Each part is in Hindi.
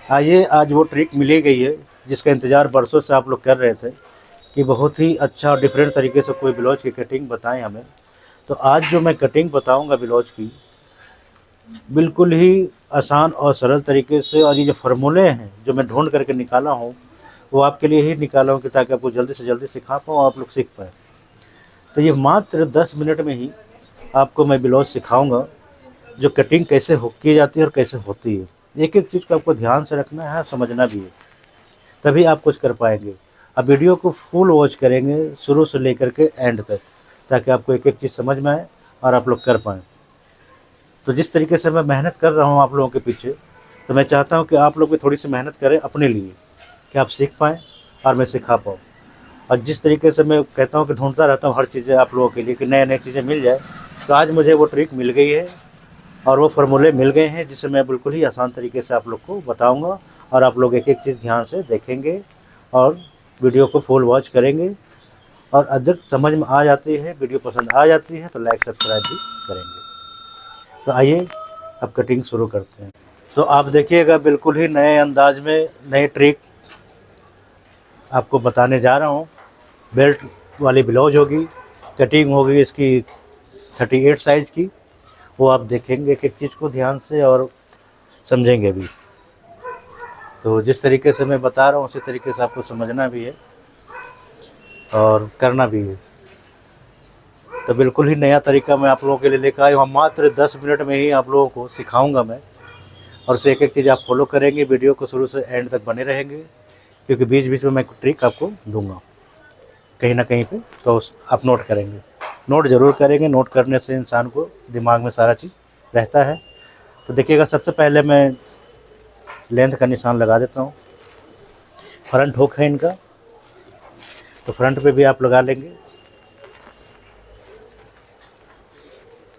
आइए, आज वो ट्रिक मिल ही गई है जिसका इंतज़ार बरसों से आप लोग कर रहे थे कि बहुत ही अच्छा और डिफरेंट तरीके से कोई ब्लाउज की कटिंग बताएं हमें। तो आज जो मैं कटिंग बताऊंगा ब्लाउज की, बिल्कुल ही आसान और सरल तरीके से, और ये जो फार्मूले हैं जो मैं ढूंढ करके निकाला हूँ वो आपके लिए ही निकाला हूँ कि ताकि आपको जल्दी से जल्दी सिखा पाऊँ, आप लोग सीख पाएँ। तो ये मात्र 10 मिनट में ही आपको मैं ब्लाउज सिखाऊंगा जो कटिंग कैसे हो की जाती है और कैसे होती है। एक एक चीज़ को आपको ध्यान से रखना है, समझना भी है, तभी आप कुछ कर पाएंगे। अब वीडियो को फुल वॉच करेंगे शुरू से लेकर के एंड तक, ताकि आपको एक एक चीज़ समझ में आए और आप लोग कर पाएँ। तो जिस तरीके से मैं मेहनत कर रहा हूँ आप लोगों के पीछे, तो मैं चाहता हूँ कि आप लोग भी थोड़ी सी मेहनत करें अपने लिए, कि आप सीख पाएँ और मैं सिखा पाऊँ। और जिस तरीके से मैं कहता हूँ कि ढूंढता रहता हूँ हर चीज़ें आप लोगों के लिए कि नए नए चीज़ें मिल जाए, तो आज मुझे वो ट्रिक मिल गई है और वो फार्मूले मिल गए हैं जिससे मैं बिल्कुल ही आसान तरीके से आप लोग को बताऊंगा। और आप लोग एक एक चीज़ ध्यान से देखेंगे और वीडियो को फुल वॉच करेंगे, और अधिक समझ में आ जाती है, वीडियो पसंद आ जाती है तो लाइक सब्सक्राइब भी करेंगे। तो आइए अब कटिंग शुरू करते हैं। तो आप देखिएगा, बिल्कुल ही नए अंदाज में नए ट्रिक आपको बताने जा रहा हूँ। बेल्ट वाली ब्लाउज होगी, कटिंग होगी इसकी 38 साइज़ की। वो आप देखेंगे एक एक चीज़ को ध्यान से और समझेंगे भी। तो जिस तरीके से मैं बता रहा हूँ उसी तरीके से आपको समझना भी है और करना भी है। तो बिल्कुल ही नया तरीका मैं आप लोगों के लिए लेकर आया हूँ। मात्र 10 मिनट में ही आप लोगों को सिखाऊंगा मैं, और उसे एक एक चीज़ आप फॉलो करेंगे। वीडियो को शुरू से एंड तक बने रहेंगे, क्योंकि बीच बीच में मैं ट्रिक आपको दूंगा कहीं ना कहीं पे, तो आप नोट करेंगे। नोट ज़रूर करेंगे, नोट करने से इंसान को दिमाग में सारा चीज़ रहता है। तो देखिएगा, सबसे पहले मैं लेंथ का निशान लगा देता हूँ। फ्रंट हुक है इनका, तो फ्रंट पे भी आप लगा लेंगे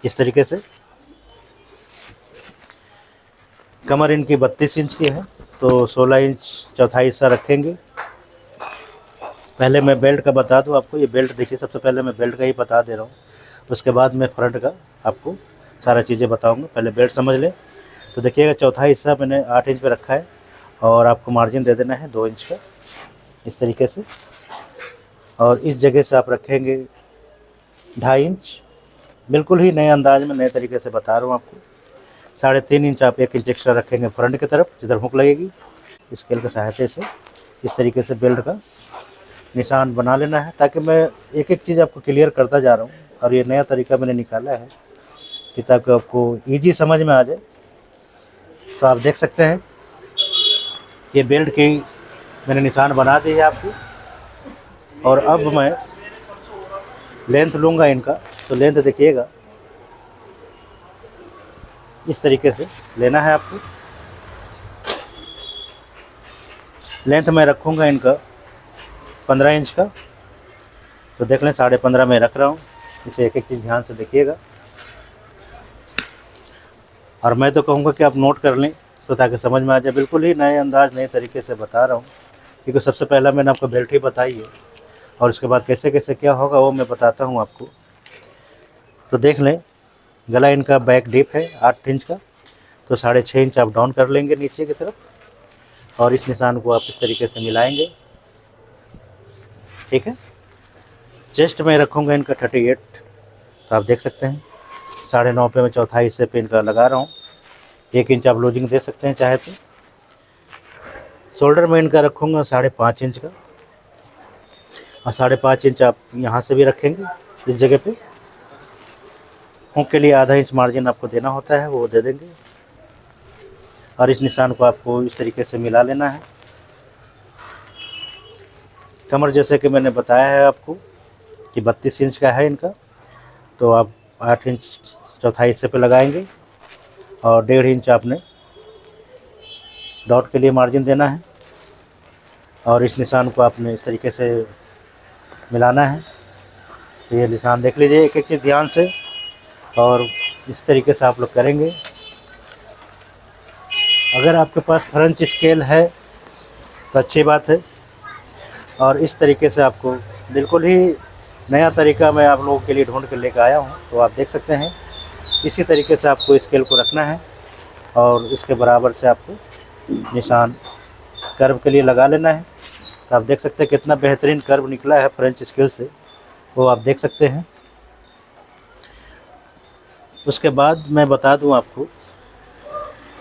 इस तरीके से। कमर इनकी 32 इंच की है, तो 16 इंच चौथाई हिस्सा रखेंगे। पहले मैं बेल्ट का बता दूं आपको। ये बेल्ट देखिए, सबसे पहले मैं बेल्ट का ही बता दे रहा हूँ, उसके बाद मैं फ्रंट का आपको सारा चीज़ें बताऊंगा। पहले बेल्ट समझ लें। तो देखिएगा, चौथाई हिस्सा मैंने 8 इंच पे रखा है, और आपको मार्जिन दे देना है 2 इंच का इस तरीके से। और इस जगह से आप रखेंगे 2.5 इंच। बिल्कुल ही नए अंदाज में नए तरीके से बता रहा हूँ आपको। 3.5 इंच आप 1 इंच एक्स्ट्रा रखेंगे फ्रंट की तरफ, जिधर हुक लगेगी। स्केल की सहायता से इस तरीके से बेल्ट का निशान बना लेना है, ताकि मैं एक एक चीज़ आपको क्लियर करता जा रहा हूँ। और ये नया तरीका मैंने निकाला है कि ताकि आपको ईजी समझ में आ जाए। तो आप देख सकते हैं कि बेल्ट की मैंने निशान बना दी है आपको। और अब मैं लेंथ लूँगा इनका। तो लेंथ देखिएगा, इस तरीके से लेना है आपको। लेंथ मैं रखूँगा इनका 15 इंच का। तो देख लें, 15.5 में रख रहा हूँ। इसे एक एक चीज़ ध्यान से देखिएगा, और मैं तो कहूँगा कि आप नोट कर लें, तो ताकि समझ में आ जाए। बिल्कुल ही नए अंदाज नए तरीके से बता रहा हूँ, क्योंकि सबसे पहला मैंने आपको बेल्ट ही बताई है, और उसके बाद कैसे कैसे क्या होगा वो मैं बताता हूँ आपको। तो देख लें, गला इनका बैक डीप है 8 इंच का, तो 6.5 इंच आप डाउन कर लेंगे नीचे की तरफ, और इस निशान को आप इस तरीके से मिलाएंगे। ठीक है। चेस्ट में रखूँगा इनका 38। तो आप देख सकते हैं 9.5 पे मैं चौथाई हिस्से पे इनका लगा रहा हूँ। 1 इंच आप लूजिंग दे सकते हैं चाहे तो। शोल्डर में इनका रखूँगा 5.5 इंच का, और 5.5 इंच आप यहाँ से भी रखेंगे इस जगह पे। हुक के लिए आधा इंच मार्जिन आपको देना होता है, वो दे देंगे। और इस निशान को आपको इस तरीके से मिला लेना है। कमर जैसे कि मैंने बताया है आपको कि 32 इंच का है इनका, तो आप 8 इंच चौथाई हिस्से पे लगाएंगे, और 1.5 इंच आपने डॉट के लिए मार्जिन देना है। और इस निशान को आपने इस तरीके से मिलाना है। तो ये निशान देख लीजिए एक एक चीज़ ध्यान से, और इस तरीके से आप लोग करेंगे। अगर आपके पास फ्रेंच स्केल है तो अच्छी बात है, और इस तरीके से आपको बिल्कुल ही नया तरीका मैं आप लोगों के लिए ढूंढ कर लेकर आया हूँ। तो आप देख सकते हैं, इसी तरीके से आपको स्केल को रखना है, और इसके बराबर से आपको निशान कर्व के लिए लगा लेना है। तो आप देख सकते हैं कितना बेहतरीन कर्व निकला है फ्रेंच स्केल से, वो आप देख सकते हैं। उसके बाद मैं बता दूं आपको,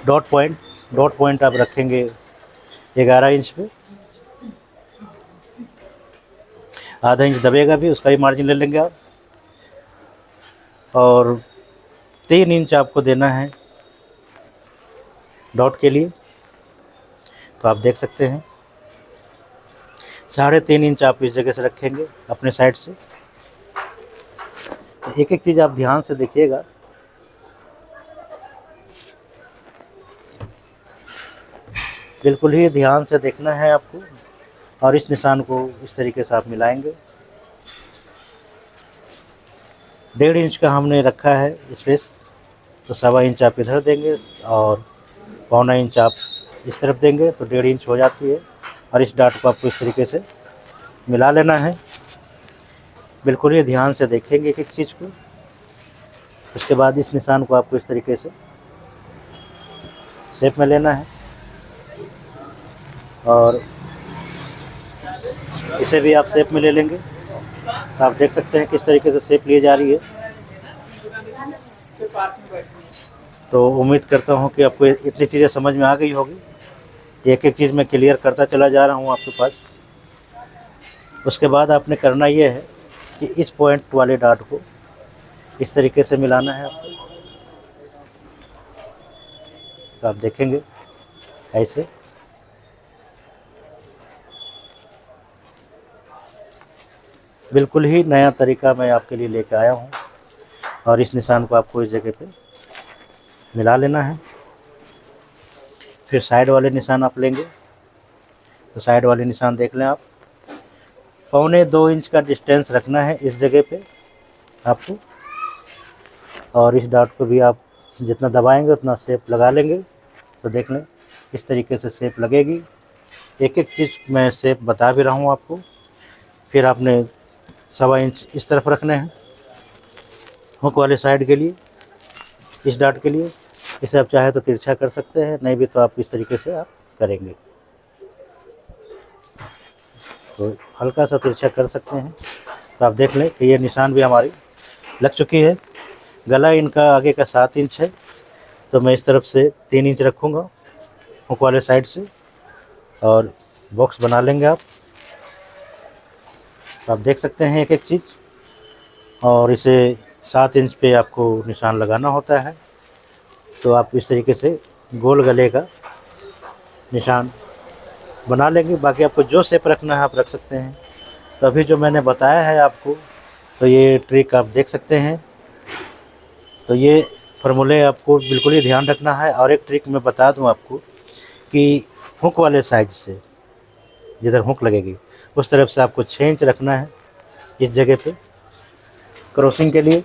डॉट पॉइंट आप रखेंगे 11 इंच पे, आधा इंच दबेगा भी, उसका ही मार्जिन ले लेंगे आप। और 3 इंच आपको देना है डॉट के लिए। तो आप देख सकते हैं 3.5 इंच आप इस जगह से रखेंगे अपने साइड से। एक एक चीज़ आप ध्यान से देखिएगा। बिल्कुल ही ध्यान से देखना है आपको, और इस निशान को इस तरीके से आप मिलाएंगे। 1.5 इंच का हमने रखा है स्पेस, तो 1.25 इंच आप इधर देंगे और 1.25 इंच आप इस तरफ देंगे, तो 1.5 इंच हो जाती है। और इस डाट को आपको इस तरीके से मिला लेना है। बिल्कुल ही ध्यान से देखेंगे एक एक चीज़ को। उसके बाद इस निशान को आपको इस तरीके से शेप में लेना है, और इसे भी आप शेप में ले लेंगे। तो आप देख सकते हैं किस तरीके से शेप ली जा रही है। तो उम्मीद करता हूँ कि आपको इतनी चीज़ें समझ में आ गई होगी। एक एक चीज़ मैं क्लियर करता चला जा रहा हूँ आपके पास। उसके बाद आपने करना ये है कि इस पॉइंट वाले डाट को इस तरीके से मिलाना है आपको। तो आप देखेंगे ऐसे। बिल्कुल ही नया तरीका मैं आपके लिए लेकर आया हूँ, और इस निशान को आपको इस जगह पे मिला लेना है। फिर साइड वाले निशान आप लेंगे, तो साइड वाले निशान देख लें आप। 1.25 इंच का डिस्टेंस रखना है इस जगह पे आपको, और इस डॉट को भी आप जितना दबाएंगे उतना शेप लगा लेंगे। तो देख लें इस तरीके से शेप लगेगी। एक एक चीज़ मैं शेप बता भी रहा हूँ आपको। फिर आपने 1.25 इंच इस तरफ रखने हैं हुक वाले साइड के लिए, इस डॉट के लिए। इसे आप चाहे तो तिरछा कर सकते हैं, नहीं भी तो आप इस तरीके से आप करेंगे, तो हल्का सा तिरछा कर सकते हैं। तो आप देख लें कि ये निशान भी हमारी लग चुकी है। गला इनका आगे का 7 इंच है, तो मैं इस तरफ से 3 इंच रखूँगा हुक वाले साइड से, और बॉक्स बना लेंगे आप। तो आप देख सकते हैं एक एक चीज़। और इसे 7 इंच पे आपको निशान लगाना होता है। तो आप इस तरीके से गोल गले का निशान बना लेंगे। बाकी आपको जो शेप रखना है आप रख सकते हैं। तो अभी जो मैंने बताया है आपको, तो ये ट्रिक आप देख सकते हैं। तो ये फार्मूले आपको बिल्कुल ही ध्यान रखना है। और एक ट्रिक मैं बता दूं आपको कि हुक वाले साइड से जिधर हुक लगेगी उस तरफ से आपको 6 इंच रखना है इस जगह पे क्रॉसिंग के लिए,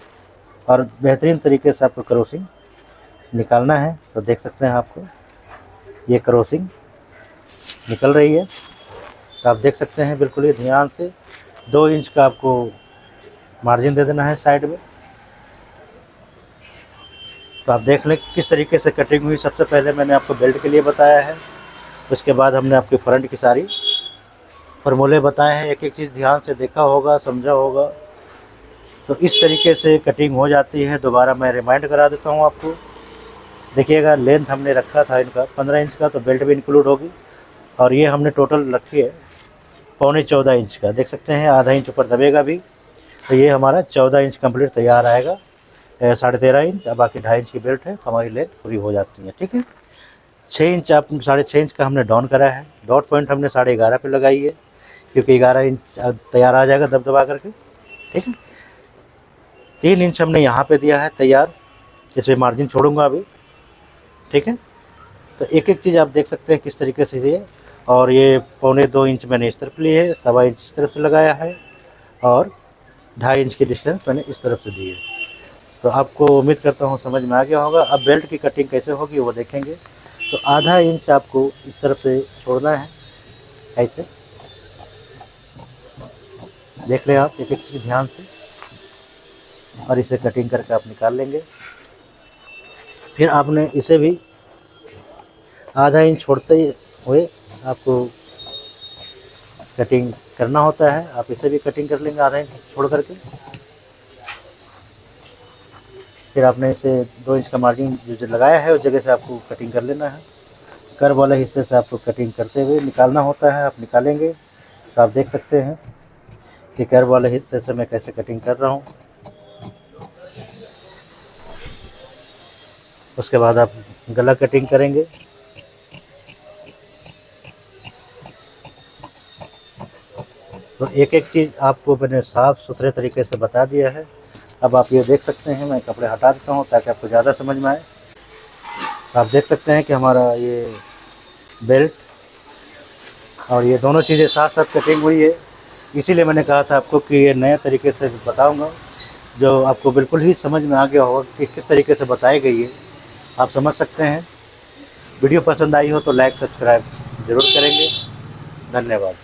और बेहतरीन तरीके से आपको क्रॉसिंग निकालना है। तो देख सकते हैं आपको ये क्रॉसिंग निकल रही है। तो आप देख सकते हैं बिल्कुल ही ध्यान से 2 इंच का आपको मार्जिन दे देना है साइड में। तो आप देख लें किस तरीके से कटिंग हुई। सबसे पहले मैंने आपको बेल्ट के लिए बताया है, उसके बाद हमने आपके फ्रंट की सारी फार्मूले बताए हैं। एक एक चीज़ ध्यान से देखा होगा, समझा होगा। तो इस तरीके से कटिंग हो जाती है। दोबारा मैं रिमाइंड करा देता हूँ आपको। देखिएगा लेंथ हमने रखा था इनका 15 इंच का, तो बेल्ट भी इंक्लूड होगी। और ये हमने टोटल रखी है 14.25 इंच का। देख सकते हैं आधा इंच ऊपर दबेगा भी, तो ये हमारा 14 इंच कंप्लीट तैयार आएगा। 13.5 इंच, अब बाकी 2.5 इंच की बेल्ट है, हमारी लेंथ पूरी हो जाती है। ठीक है। 6 इंच आप 6.5 इंच का हमने डाउन करा है। डॉट पॉइंट हमने 11.5 पे लगाई है, क्योंकि 11 इंच तैयार आ जाएगा दबा करके। ठीक है। 3 इंच हमने यहाँ पे दिया है तैयार, इसमें मार्जिन छोड़ूंगा अभी। ठीक है। तो एक एक चीज़ आप देख सकते हैं किस तरीके से ये। और ये 1.25 इंच मैंने इस तरफ ली है, 1.25 इंच इस तरफ से लगाया है, और 2.5 इंच की डिस्टेंस मैंने इस तरफ से दी है। तो आपको उम्मीद करता हूँ समझ में आ गया होगा। अब बेल्ट की कटिंग कैसे होगी वो देखेंगे। तो आधा इंच आपको इस तरफ से छोड़ना है, ऐसे देख लें आप एक एक चीज़ ध्यान से, और इसे कटिंग करके आप निकाल लेंगे। फिर आपने इसे भी आधा इंच छोड़ते हुए आपको कटिंग करना होता है। आप इसे भी कटिंग कर लेंगे आधा इंच छोड़ करके। फिर आपने इसे 2 इंच का मार्जिन जो लगाया है उस जगह से आपको कटिंग कर लेना है। कर्व वाले हिस्से से आपको कटिंग करते हुए निकालना होता है। आप निकालेंगे तो आप देख सकते हैं कि कर्व वाले हिस्से से मैं कैसे कटिंग कर रहा हूँ। उसके बाद आप गला कटिंग करेंगे। तो एक एक चीज़ आपको मैंने साफ़ सुथरे तरीके से बता दिया है। अब आप ये देख सकते हैं, मैं कपड़े हटा देता हूँ ताकि आपको ज़्यादा समझ में आए। आप देख सकते हैं कि हमारा ये बेल्ट और ये दोनों चीज़ें साथ साथ कटिंग हुई है। इसीलिए मैंने कहा था आपको कि ये नए तरीके से बताऊंगा, जो आपको बिल्कुल ही समझ में आ गया होगा कि किस तरीके से बताई गई है। आप समझ सकते हैं। वीडियो पसंद आई हो तो लाइक सब्सक्राइब ज़रूर करेंगे। धन्यवाद।